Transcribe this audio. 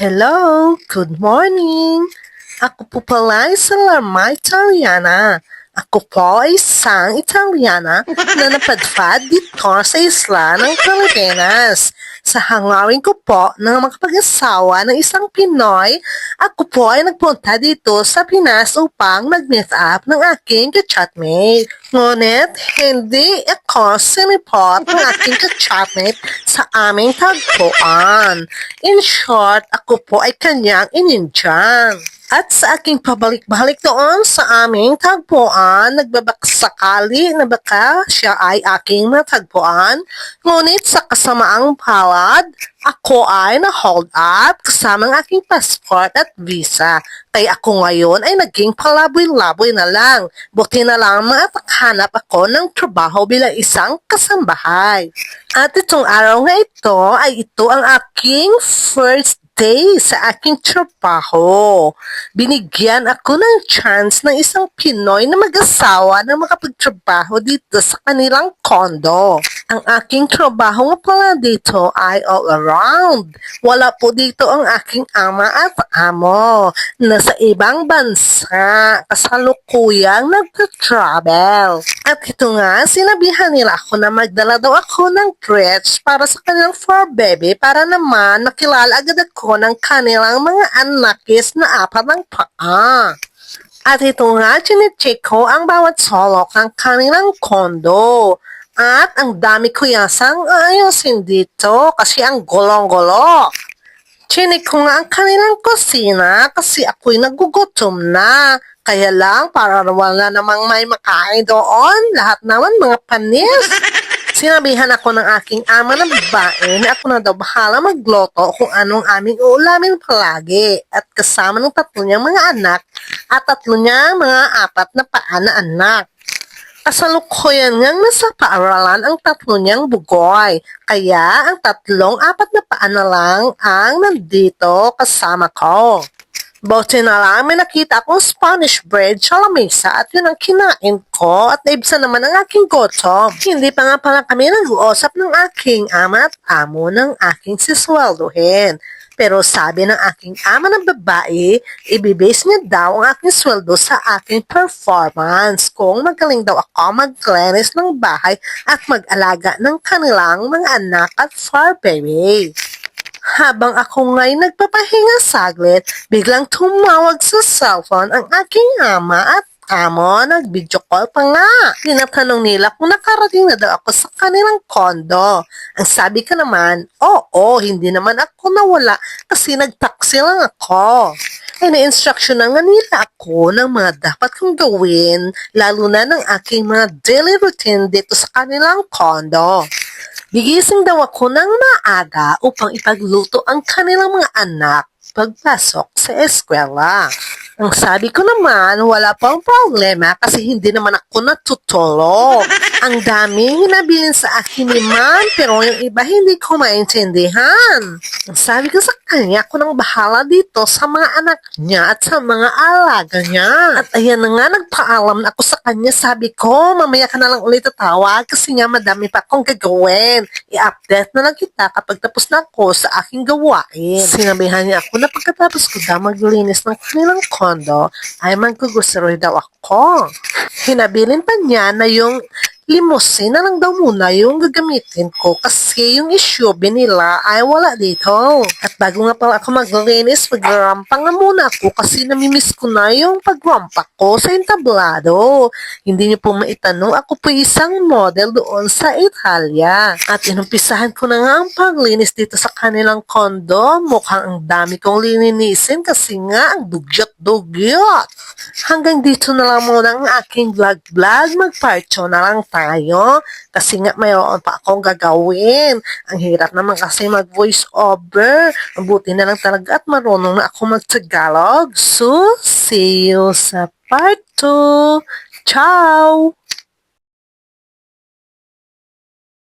Hello, good morning. Ako po pala ay Salarma Italiana. Ako po ay isang Italiana na napadpad dito sa isla ng Pilipinas. Sa hangarin ko po ng makapag-asawa ng isang Pinoy, ako po ay nagpunta dito sa Pinas upang mag-meet up ng aking ka-chatmate. Ngunit, hindi ako sinipot ng aking ka-chatmate sa aming tagpuan. In short, ako po ay kanyang inindyang. At sa aking pabalik-balik doon sa aming tagpuan, nagbabakasakali na baka siya ay aking matagpuan. Ngunit sa kasamaang palad, ako ay na-hold up kasama ang aking passport at visa. Kaya ako ngayon ay naging palaboy-laboy na lang. Buti na lang makapaghanap ako ng trabaho bilang isang kasambahay. At itong araw nga ito ang aking first day sa aking trabaho. Binigyan ako ng chance ng isang Pinoy na mag-asawa na makapagtrabaho dito sa kanilang kondo. Ang aking trabaho nga pala dito ay all around. Wala po dito ang aking ama at amo. Nasa ibang bansa, kasalukuyang nagpa-travel. At ito nga, sinabihan nila ako na magdala daw ako ng crutch para sa kanilang fur baby para naman makilala agad ako ng kanilang mga anakis na apat ng paa. At ito nga, chinecheck ko ang bawat sulok ng kanilang kondo. At ang dami ko yasang ayusin dito kasi ang gulong-gulo. Chinek ko nga ang kanilang kusina kasi ako'y nagugutom na. Kaya lang, para wala namang may makain doon, lahat naman mga panis. Sinabihan ako ng aking ama na babae na ako na daw bahala magloto kung anong aming uulamin palagi at kasama ng tatlo niyang mga anak at tatlo niyang mga apat na paa na anak. Kasalukuyan niyang nasa paaralan ang tatlo niyang bugoy, kaya ang tatlong apat na paa na lang ang nandito kasama ko. Buti na lang may nakita akong Spanish bread sa lamesa at yun ang kinain ko at naibsa naman ang aking gutom. Hindi pa nga pala kami nag-uusap ng aking ama at amo ng aking sisweldohin. Pero sabi ng aking ama ng babae, ibibase niya daw ang aking sweldo sa aking performance kung magaling daw ako mag-cleanse ng bahay at mag-alaga ng kanilang mga anak at fur baby. Habang ako nga'y nagpapahinga saglit, biglang tumawag sa cellphone ang aking ama at amo, nag-video call pa nga. Tinatanong nila kung nakarating na daw ako sa kanilang kondo. Ang sabi ko naman, oo, hindi naman ako nawala kasi nag-taxi lang ako. Ina-instruction na nga nila ako ng mga dapat kong gawin, lalo na ng aking mga daily routine dito sa kanilang kondo. Gigising daw ako ng maaga upang ipagluto ang kanilang mga anak pagpasok sa eskwela. Ang sabi ko naman, wala pang problema kasi hindi naman ako natutulog. Ang daming hinabilin sa akin ni Man, pero yung iba hindi ko maintindihan. Ang sabi ko sa kanya, ako nang bahala dito sa mga anak niya at sa mga alaga niya. At ayan na nga, nagpaalam na ako sa kanya. Sabi ko, mamaya ka na lang ulit tatawag kasi nga madami pa akong gagawin. I-update na lang kita kapag tapos na ako sa aking gawain. Sinabihan niya ako na pagkatapos ko daw maglinis ng kanilang kondo, ay mag-grocery daw ako. Hinabilin pa niya na yung limousine na lang daw muna yung gagamitin ko kasi yung SUV nila ay wala dito. At bago nga pala ako maglinis, magrampa nga muna ako kasi namimiss ko na yung pagrampa ko sa entablado. Hindi niyo po maitanong, ako po isang model doon sa Italia. At inumpisahan ko na nga ang paglinis dito sa kanilang kondo. Mukhang ang dami kong lininisin kasi nga ang dugyot-dugyot. Hanggang dito na lang muna ang aking vlog. Magparcho na lang tayo kasi nga mayroon pa akong gagawin. Ang hirap naman kasi mag-voice over. Mabuti na lang talaga at marunong na ako mag-Tagalog. So, see you sa part 2. Ciao!